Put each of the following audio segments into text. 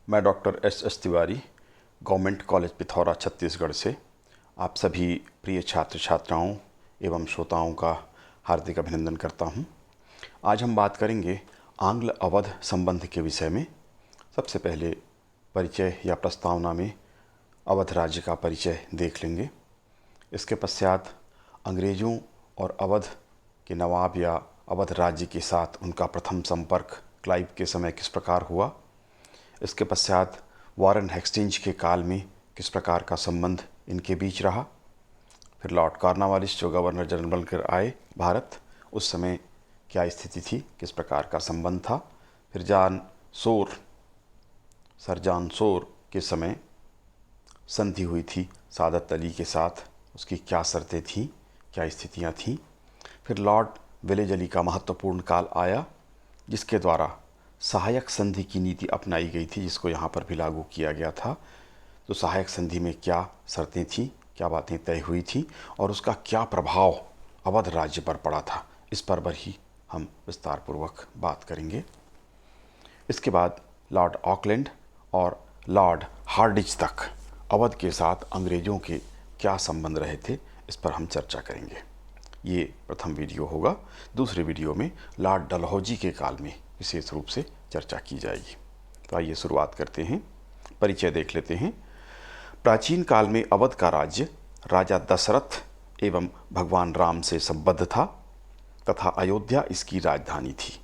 मैं doctor S Tiwari government college Pithora Chhattisgarh से आप सभी प्रिय छात्र छात्राओं एवं श्रोताओं का हार्दिक अभिनंदन करता हूं। आज हम बात करेंगे आंग्ल अवध संबंध के विषय में। सबसे पहले परिचय या प्रस्तावना में अवध राज्य का परिचय देख लेंगे। इसके पश्चात अंग्रेज़ों और अवध के नवाब या अवध राज्य के साथ उनका प्रथम संपर्क क्लाइव के समय किस प्रकार हुआ। इसके पश्चात वॉरेन हेस्टिंज के काल में किस प्रकार का संबंध इनके बीच रहा। फिर लॉर्ड कॉर्नवालिस जो गवर्नर जनरल बनकर आए भारत, उस समय क्या स्थिति थी, किस प्रकार का संबंध था। फिर सर जॉन सोर के समय संधि हुई थी सादत अली के साथ, उसकी क्या शर्तें थीं, क्या स्थितियां थीं। फिर लॉर्ड विलेज अली का महत्वपूर्ण काल आया जिसके द्वारा सहायक संधि की नीति अपनाई गई थी, जिसको यहाँ पर भी लागू किया गया था। तो सहायक संधि में क्या शर्तें थीं, क्या बातें तय हुई थी और उसका क्या प्रभाव अवध राज्य पर पड़ा था, इस पर ही हम विस्तारपूर्वक बात करेंगे। इसके बाद लॉर्ड ऑकलैंड और लॉर्ड हार्डिंज तक अवध के साथ अंग्रेज़ों के क्या संबंध रहे थे, इस पर हम चर्चा करेंगे। ये प्रथम वीडियो होगा। दूसरे वीडियो में लॉर्ड डलहौजी के काल में विशेष रूप से चर्चा की जाएगी। तो आइए शुरुआत करते हैं, परिचय देख लेते हैं। प्राचीन काल में अवध का राज्य राजा दशरथ एवं भगवान राम से संबद्ध था तथा अयोध्या इसकी राजधानी थी।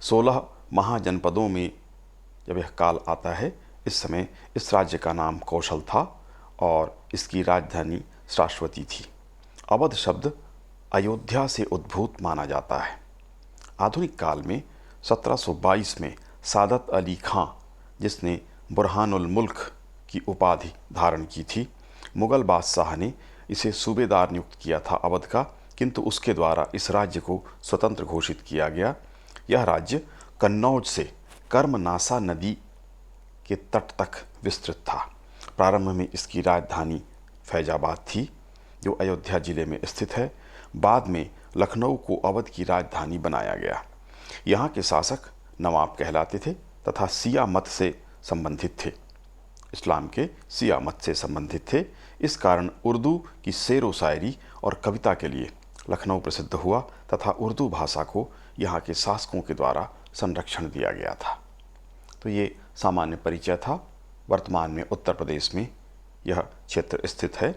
16 महाजनपदों में जब यह काल आता है, इस समय इस राज्य का नाम कौशल था और इसकी राजधानी शाश्वती थी। अवध शब्द अयोध्या से उद्भूत माना जाता है। आधुनिक काल में 1722 में सादत अली खां, जिसने बुरहानुल मुल्क की उपाधि धारण की थी, मुग़ल बादशाह ने इसे सूबेदार नियुक्त किया था अवध का, किंतु उसके द्वारा इस राज्य को स्वतंत्र घोषित किया गया। यह राज्य कन्नौज से कर्मनासा नदी के तट तक विस्तृत था। प्रारंभ में इसकी राजधानी फैजाबाद थी जो अयोध्या जिले में स्थित है। बाद में लखनऊ को अवध की राजधानी बनाया गया। यहाँ के शासक नवाब कहलाते थे तथा सिया मत से संबंधित थे, इस्लाम के सिया मत से संबंधित थे। इस कारण उर्दू की शेर व शायरी और कविता के लिए लखनऊ प्रसिद्ध हुआ तथा उर्दू भाषा को यहाँ के शासकों के द्वारा संरक्षण दिया गया था। तो ये सामान्य परिचय था। वर्तमान में उत्तर प्रदेश में यह क्षेत्र स्थित है।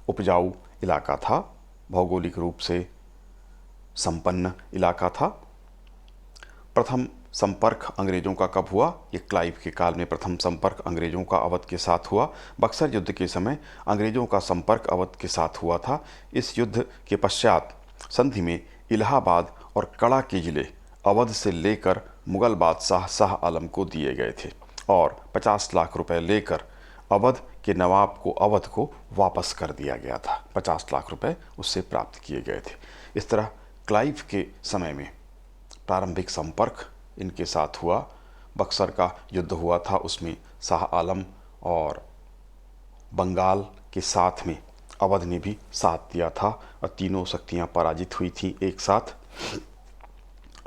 उपजाऊ इलाका था, भौगोलिक रूप से संपन्न इलाका था। प्रथम संपर्क अंग्रेज़ों का कब हुआ? ये क्लाइव के काल में प्रथम संपर्क अंग्रेज़ों का अवध के साथ हुआ। बक्सर युद्ध के समय अंग्रेज़ों का संपर्क अवध के साथ हुआ था। इस युद्ध के पश्चात संधि में इलाहाबाद और कड़ा के ज़िले अवध से लेकर मुग़ल बादशाह शाह आलम को दिए गए थे और 50 लाख रुपए लेकर अवध के नवाब को अवध को वापस कर दिया गया था। 50 लाख रुपए उससे प्राप्त किए गए थे। इस तरह क्लाइव के समय में प्रारंभिक संपर्क इनके साथ हुआ। बक्सर का युद्ध हुआ था, उसमें शाह आलम और बंगाल के साथ में अवध ने भी साथ दिया था और तीनों शक्तियां पराजित हुई थी एक साथ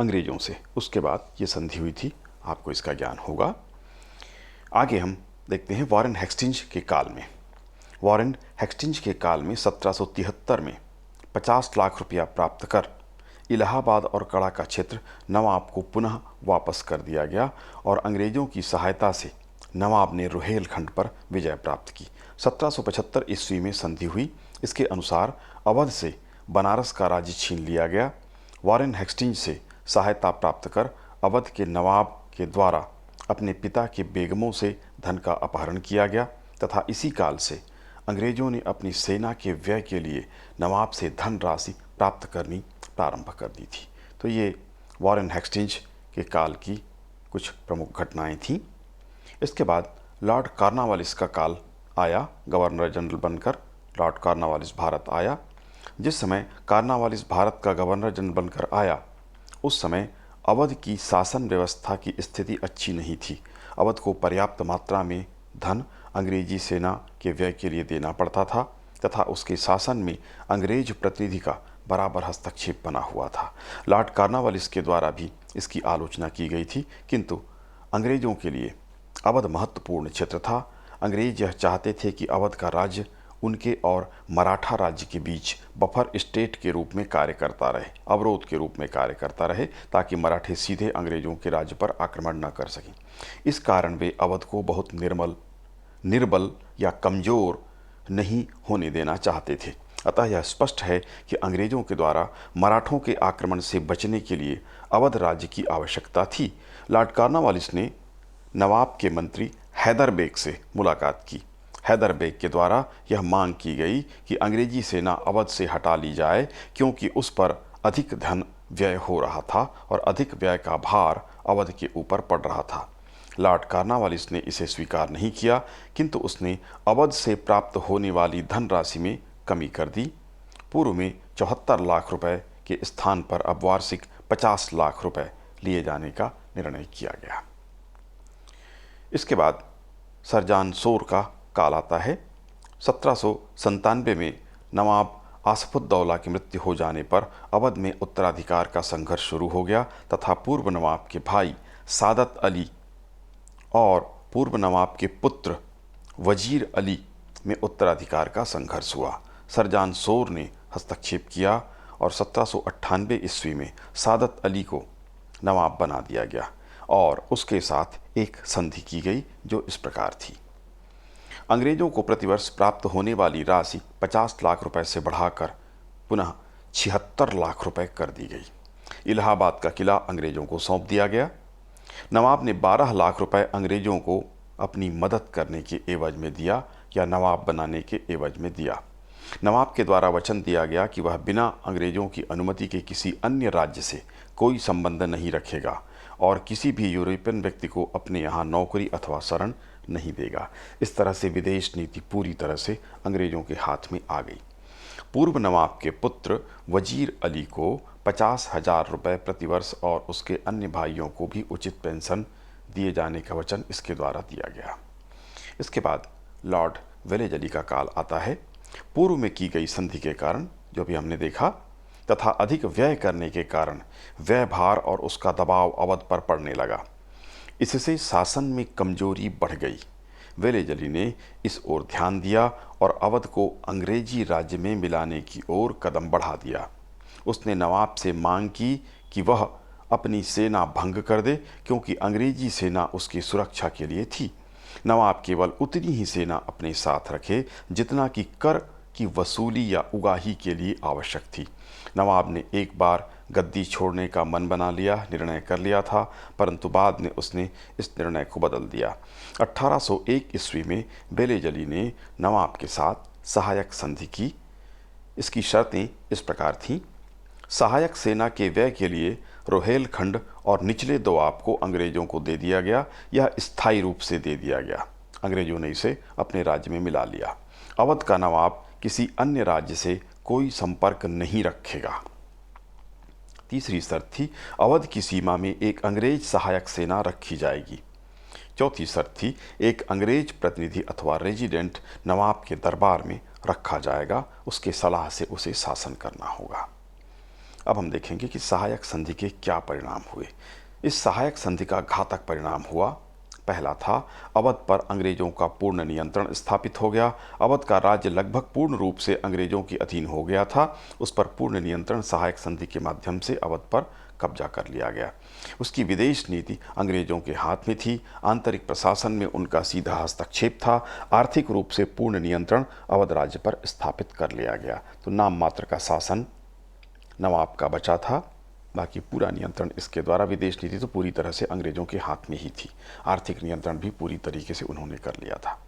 अंग्रेज़ों से। उसके बाद ये संधि हुई थी, आपको इसका ज्ञान होगा। आगे हम देखते हैं वॉरेन हेस्टिंज के काल में। वॉरेन हेस्टिंज के काल में 1773 में 50 लाख रुपया प्राप्त कर इलाहाबाद और कड़ा का क्षेत्र नवाब को पुनः वापस कर दिया गया और अंग्रेज़ों की सहायता से नवाब ने रुहेलखंड पर विजय प्राप्त की। 1775 ईस्वी में संधि हुई। इसके अनुसार अवध से बनारस का राज्य छीन लिया गया। वॉरेन हेस्टिंज से सहायता प्राप्त कर अवध के नवाब के द्वारा अपने पिता के बेगमों से धन का अपहरण किया गया तथा इसी काल से अंग्रेज़ों ने अपनी सेना के व्यय के लिए नवाब से धन राशि प्राप्त करनी प्रारंभ कर दी थी। तो ये वॉरेन हेस्टिंज के काल की कुछ प्रमुख घटनाएं थीं। इसके बाद लॉर्ड कॉर्नवालिस का काल आया। गवर्नर जनरल बनकर लॉर्ड कॉर्नवालिस भारत आया। जिस समय कॉर्नवालिस भारत का गवर्नर जनरल बनकर आया, उस समय अवध की शासन व्यवस्था की स्थिति अच्छी नहीं थी। अवध को पर्याप्त मात्रा में धन अंग्रेजी सेना के व्यय के लिए देना पड़ता था तथा उसके शासन में अंग्रेज प्रतिनिधि का बराबर हस्तक्षेप बना हुआ था। लॉर्ड कॉर्नवालिस के द्वारा भी इसकी आलोचना की गई थी, किंतु अंग्रेज़ों के लिए अवध महत्वपूर्ण क्षेत्र था। अंग्रेज यह चाहते थे कि अवध का राज्य उनके और मराठा राज्य के बीच बफर स्टेट के रूप में कार्य करता रहे, अवरोध के रूप में कार्य करता रहे, ताकि मराठे सीधे अंग्रेजों के राज्य पर आक्रमण न कर सकें। इस कारण वे अवध को बहुत निर्बल या कमजोर नहीं होने देना चाहते थे। अतः यह स्पष्ट है कि अंग्रेजों के द्वारा मराठों के आक्रमण से बचने के लिए अवध राज्य की आवश्यकता थी। लॉर्ड कॉर्नवालिस ने नवाब के मंत्री हैदर बेग से मुलाकात की। हैदर बेग के द्वारा यह मांग की गई कि अंग्रेजी सेना अवध से हटा ली जाए, क्योंकि उस पर अधिक धन व्यय हो रहा था और अधिक व्यय का भार अवध के ऊपर पड़ रहा था। लॉर्ड कॉर्नवालिस ने इसे स्वीकार नहीं किया, किंतु उसने अवध से प्राप्त होने वाली धनराशि में कमी कर दी। पूर्व में 74 लाख रुपए के स्थान पर अब वार्षिक 50 लाख रुपए लिए जाने का निर्णय किया गया। इसके बाद सर जॉन शोर का काल आता है। 1797 में नवाब आसफुद्दौला की मृत्यु हो जाने पर अवध में उत्तराधिकार का संघर्ष शुरू हो गया तथा पूर्व नवाब के भाई सादत अली और पूर्व नवाब के पुत्र वजीर अली में उत्तराधिकार का संघर्ष हुआ। सर जॉन शोर ने हस्तक्षेप किया और 1798 ईस्वी में सादत अली को नवाब बना दिया गया और उसके साथ एक संधि की गई जो इस प्रकार थी। अंग्रेजों को प्रतिवर्ष प्राप्त होने वाली राशि 50 लाख रुपए से बढ़ाकर पुनः 76 लाख रुपए कर दी गई। इलाहाबाद का किला अंग्रेजों को सौंप दिया गया। नवाब ने 12 लाख रुपए अंग्रेजों को अपनी मदद करने के एवज में दिया या नवाब बनाने के एवज में दिया। नवाब के द्वारा वचन दिया गया कि वह बिना अंग्रेजों की अनुमति के किसी अन्य राज्य से कोई संबंध नहीं रखेगा और किसी भी यूरोपियन व्यक्ति को अपने यहाँ नौकरी अथवा शरण नहीं देगा। इस तरह से विदेश नीति पूरी तरह से अंग्रेजों के हाथ में आ गई। पूर्व नवाब के पुत्र वजीर अली को 50,000 रुपये प्रतिवर्ष और उसके अन्य भाइयों को भी उचित पेंशन दिए जाने का वचन इसके द्वारा दिया गया। इसके बाद लॉर्ड वेलेजली का काल आता है। पूर्व में की गई संधि के कारण, जो भी हमने देखा, तथा अधिक व्यय करने के कारण व्यय भार और उसका दबाव अवध पर पड़ने लगा। इससे शासन में कमजोरी बढ़ गई। वेलेजली ने इस ओर ध्यान दिया और अवध को अंग्रेजी राज्य में मिलाने की ओर कदम बढ़ा दिया। उसने नवाब से मांग की कि वह अपनी सेना भंग कर दे, क्योंकि अंग्रेजी सेना उसकी सुरक्षा के लिए थी। नवाब केवल उतनी ही सेना अपने साथ रखे जितना कि कर की वसूली या उगाही के लिए आवश्यक थी। नवाब ने एक बार गद्दी छोड़ने का मन बना लिया, निर्णय कर लिया था, परंतु बाद में उसने इस निर्णय को बदल दिया। 1801 ईस्वी में वेलेजली ने नवाब के साथ सहायक संधि की। इसकी शर्तें इस प्रकार थीं। सहायक सेना के व्यय के लिए रोहेलखंड और निचले दोआब को अंग्रेजों को दे दिया गया। यह स्थायी रूप से दे दिया गया। अंग्रेजों ने इसे अपने राज्य में मिला लिया। अवध का नवाब किसी अन्य राज्य से कोई संपर्क नहीं रखेगा। तीसरी शर्त थी, अवध की सीमा में एक अंग्रेज सहायक सेना रखी जाएगी। चौथी शर्त थी, एक अंग्रेज प्रतिनिधि अथवा रेजिडेंट नवाब के दरबार में रखा जाएगा, उसके सलाह से उसे शासन करना होगा। अब हम देखेंगे कि सहायक संधि के क्या परिणाम हुए। इस सहायक संधि का घातक परिणाम हुआ। पहला था, अवध पर अंग्रेजों का पूर्ण नियंत्रण स्थापित हो गया। अवध का राज्य लगभग पूर्ण रूप से अंग्रेजों के अधीन हो गया था। उस पर पूर्ण नियंत्रण सहायक संधि के माध्यम से अवध पर कब्जा कर लिया गया। उसकी विदेश नीति अंग्रेजों के हाथ में थी। आंतरिक प्रशासन में उनका सीधा हस्तक्षेप था। आर्थिक रूप से पूर्ण नियंत्रण अवध राज्य पर स्थापित कर लिया गया। तो नाम मात्र का शासन नवाब का बचा था, बाकी पूरा नियंत्रण इसके द्वारा। विदेश नीति तो पूरी तरह से अंग्रेजों के हाथ में ही थी। आर्थिक नियंत्रण भी पूरी तरीके से उन्होंने कर लिया था।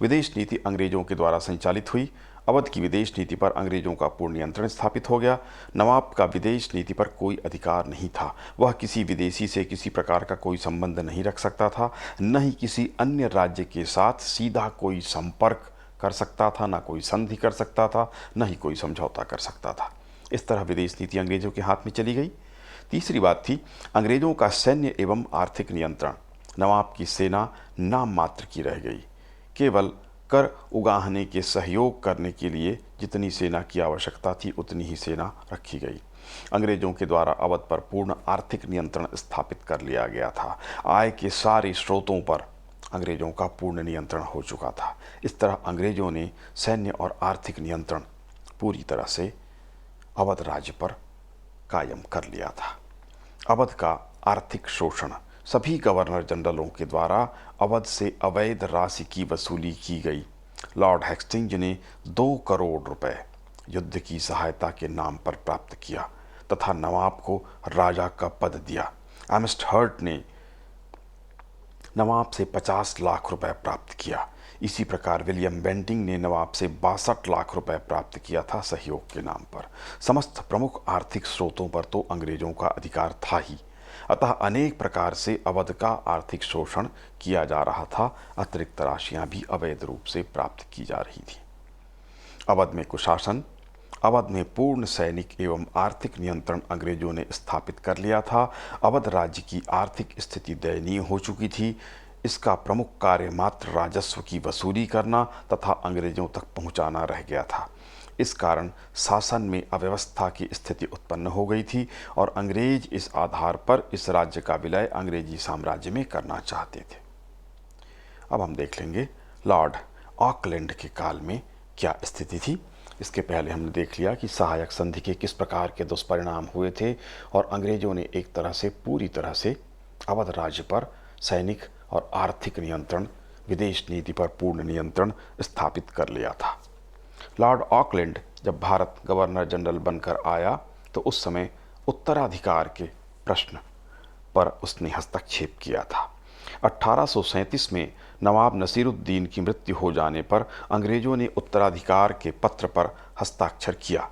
विदेश नीति अंग्रेजों के द्वारा संचालित हुई। अवध की विदेश नीति पर अंग्रेजों का पूर्ण नियंत्रण स्थापित हो गया। नवाब का विदेश नीति पर कोई अधिकार नहीं था। वह किसी विदेशी से किसी प्रकार का कोई संबंध नहीं रख सकता था, न ही किसी अन्य राज्य के साथ सीधा कोई संपर्क कर सकता था, न कोई संधि कर सकता था, न ही कोई समझौता कर सकता था। इस तरह विदेश नीति अंग्रेजों के हाथ में चली गई। तीसरी बात थी, अंग्रेजों का सैन्य एवं आर्थिक नियंत्रण। नवाब की सेना नाम मात्र की रह गई। केवल कर उगाहने के सहयोग करने के लिए जितनी सेना की आवश्यकता थी उतनी ही सेना रखी गई। अंग्रेजों के द्वारा अवध पर पूर्ण आर्थिक नियंत्रण स्थापित कर लिया गया था। आय के सारे स्रोतों पर अंग्रेजों का पूर्ण नियंत्रण हो चुका था। इस तरह अंग्रेजों ने सैन्य और आर्थिक नियंत्रण पूरी तरह से अवध राज्य पर कायम कर लिया था। अवध का आर्थिक शोषण। सभी गवर्नर जनरलों के द्वारा अवध से अवैध राशि की वसूली की गई। लॉर्ड हेस्टिंग्स ने 2 करोड़ रुपए युद्ध की सहायता के नाम पर प्राप्त किया तथा नवाब को राजा का पद दिया। एमस्ट हर्ट ने नवाब से 50 लाख रुपए प्राप्त किया। इसी प्रकार विलियम बेंटिंग ने नवाब से 62 लाख रुपए प्राप्त किया था सहयोग के नाम पर। समस्त प्रमुख आर्थिक स्रोतों पर तो अंग्रेजों का अधिकार था ही, अतः अनेक प्रकार से अवध का आर्थिक शोषण किया जा रहा था। अतिरिक्त राशियां भी अवैध रूप से प्राप्त की जा रही थी। अवध में कुशासन। अवध में पूर्ण सैनिक एवं आर्थिक नियंत्रण अंग्रेजों ने स्थापित कर लिया था। अवध राज्य की आर्थिक स्थिति दयनीय हो चुकी थी। इसका प्रमुख कार्य मात्र राजस्व की वसूली करना तथा अंग्रेजों तक पहुंचाना रह गया था। इस कारण शासन में अव्यवस्था की स्थिति उत्पन्न हो गई थी और अंग्रेज इस आधार पर इस राज्य का विलय अंग्रेजी साम्राज्य में करना चाहते थे। अब हम देख लेंगे लॉर्ड ऑकलैंड के काल में क्या स्थिति थी। इसके पहले हमने देख लिया कि सहायक संधि के किस प्रकार के दुष्परिणाम हुए थे और अंग्रेजों ने एक तरह से पूरी तरह से अवध राज्य पर सैनिक और आर्थिक नियंत्रण, विदेश नीति पर पूर्ण नियंत्रण स्थापित कर लिया था। लॉर्ड ऑकलैंड जब भारत गवर्नर जनरल बनकर आया तो उस समय उत्तराधिकार के प्रश्न पर उसने हस्तक्षेप किया था। 1837 में नवाब नसीरुद्दीन की मृत्यु हो जाने पर अंग्रेजों ने उत्तराधिकार के पत्र पर हस्ताक्षर किया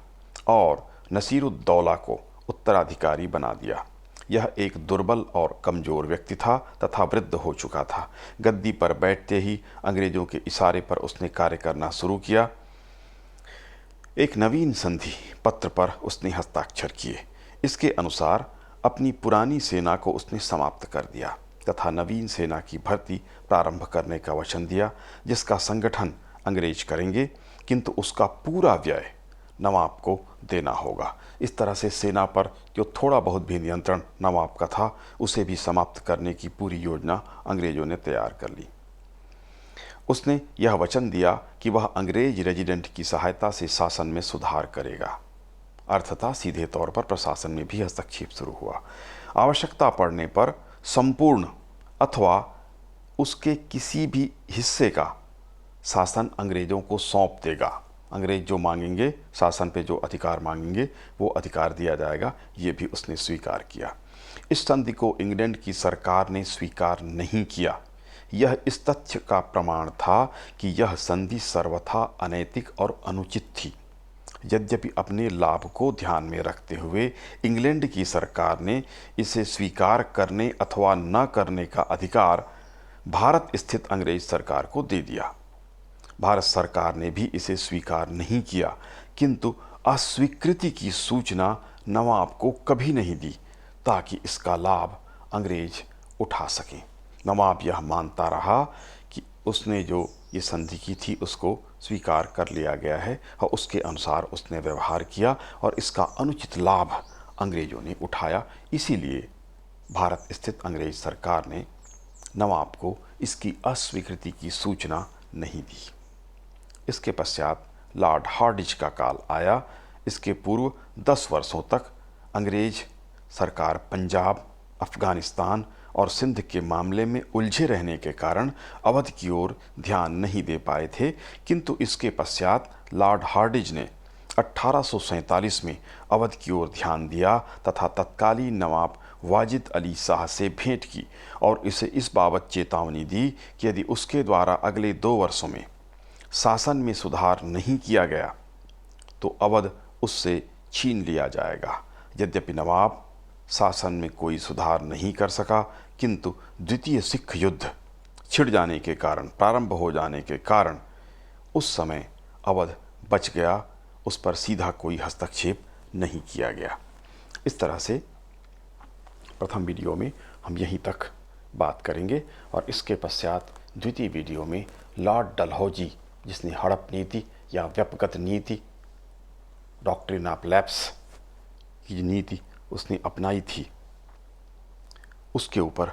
और नसीरुद्दौला को उत्तराधिकारी बना दिया। यह एक दुर्बल और कमजोर व्यक्ति था तथा वृद्ध हो चुका था। गद्दी पर बैठते ही अंग्रेजों के इशारे पर उसने कार्य करना शुरू किया। एक नवीन संधि पत्र पर उसने हस्ताक्षर किए। इसके अनुसार अपनी पुरानी सेना को उसने समाप्त कर दिया तथा नवीन सेना की भर्ती प्रारंभ करने का वचन दिया, जिसका संगठन अंग्रेज करेंगे किंतु उसका पूरा व्यय नवाब को देना होगा। इस तरह से सेना पर जो थोड़ा बहुत भी नियंत्रण नवाब का था उसे भी समाप्त करने की पूरी योजना अंग्रेजों ने तैयार कर ली। उसने यह वचन दिया कि वह अंग्रेज रेजिडेंट की सहायता से शासन में सुधार करेगा। अर्थतः सीधे तौर पर प्रशासन में भी हस्तक्षेप शुरू हुआ। आवश्यकता पड़ने पर संपूर्ण अथवा उसके किसी भी हिस्से का शासन अंग्रेजों को सौंप देगा। अंग्रेज जो मांगेंगे, शासन पे जो अधिकार मांगेंगे वो अधिकार दिया जाएगा। ये भी उसने स्वीकार किया। इस संधि को इंग्लैंड की सरकार ने स्वीकार नहीं किया। यह इस तथ्य का प्रमाण था कि यह संधि सर्वथा अनैतिक और अनुचित थी। यद्यपि अपने लाभ को ध्यान में रखते हुए इंग्लैंड की सरकार ने इसे स्वीकार करने अथवा न करने का अधिकार भारत स्थित अंग्रेज सरकार को दे दिया। भारत सरकार ने भी इसे स्वीकार नहीं किया, किंतु अस्वीकृति की सूचना नवाब को कभी नहीं दी ताकि इसका लाभ अंग्रेज उठा सकें। नवाब यह मानता रहा कि उसने जो ये संधि की थी उसको स्वीकार कर लिया गया है और उसके अनुसार उसने व्यवहार किया और इसका अनुचित लाभ अंग्रेजों ने उठाया। इसीलिए भारत स्थित अंग्रेज सरकार ने नवाब को इसकी अस्वीकृति की सूचना नहीं दी। इसके पश्चात लॉर्ड हार्डिंज का काल आया। इसके पूर्व 10 वर्षों तक अंग्रेज सरकार पंजाब, अफगानिस्तान और सिंध के मामले में उलझे रहने के कारण अवध की ओर ध्यान नहीं दे पाए थे, किंतु इसके पश्चात लॉर्ड हार्डिंज ने 1847 में अवध की ओर ध्यान दिया तथा तत्कालीन नवाब वाजिद अली शाह से भेंट की और इसे इस बाबत चेतावनी दी कि यदि उसके द्वारा अगले 2 वर्षों में शासन में सुधार नहीं किया गया तो अवध उससे छीन लिया जाएगा। यद्यपि नवाब शासन में कोई सुधार नहीं कर सका, किंतु द्वितीय सिख युद्ध छिड़ जाने के कारण, प्रारंभ हो जाने के कारण उस समय अवध बच गया। उस पर सीधा कोई हस्तक्षेप नहीं किया गया। इस तरह से प्रथम वीडियो में हम यहीं तक बात करेंगे और इसके पश्चात द्वितीय वीडियो में लॉर्ड डलहौजी, जिसने हड़प नीति या व्यपगत नीति, डॉक्ट्रिन ऑफ लैप्स की नीति उसने अपनाई थी, उसके ऊपर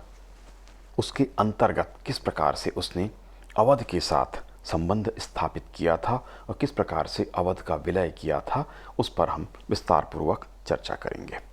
उसके अंतर्गत किस प्रकार से उसने अवध के साथ संबंध स्थापित किया था और किस प्रकार से अवध का विलय किया था, उस पर हम विस्तारपूर्वक चर्चा करेंगे।